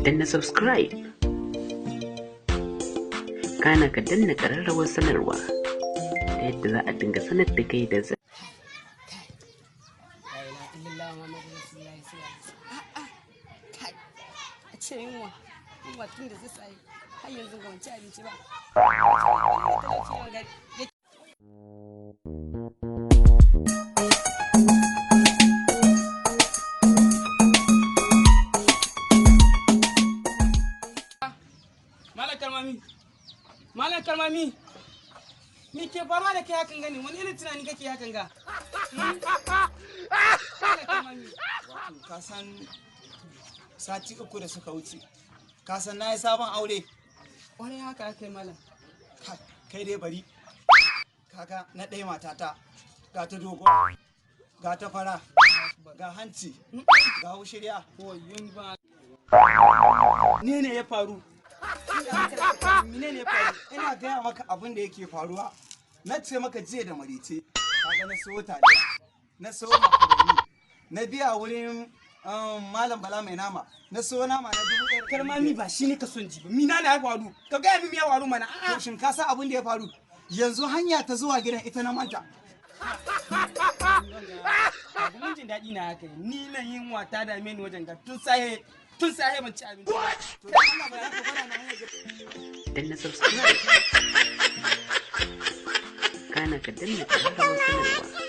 danna subscribe, kana ka danna ƙararrawar sanarwa ta yadda za a dinga sanar da kai da zai. A ce yunwa tun da zai sai har yanzu ga wancan abinci ba. Malam Kairmami, me ke fama da kai hakan gani? Wani irin tunani kake hakan ga? Ka san sati 3 da suka wuce, ka san na yi sabon aure. Wani haka aka yi malam. Kai dai bari, kaga na ɗaya matata, ga ta dogo, ga ta fara, ga hanci, ga hushiriya. Ne ya faru? Mene ne faru? Ina gaya maka abin da yake faruwa. Na ce maka jiya da marice, kaga na so taliya, na so makaroni, na biya wurin Malam Bala mai nama, na so nama na 1,000. Kairmami ba shi ne ka son ji ba. Mina ne ya faru? Ka gaya min me ya faru mana. To shin ka san abin da ya faru? Yanzu hanya ta zuwa gidan ita na manta. Abun jin daɗi na haka. Ni na yin wata da meni wajen ga tun sahe ban ci abinci. To dan Allah ba za ka fara na hanya. Danna subscribe, kana ka danna ƙararrawar sanarwa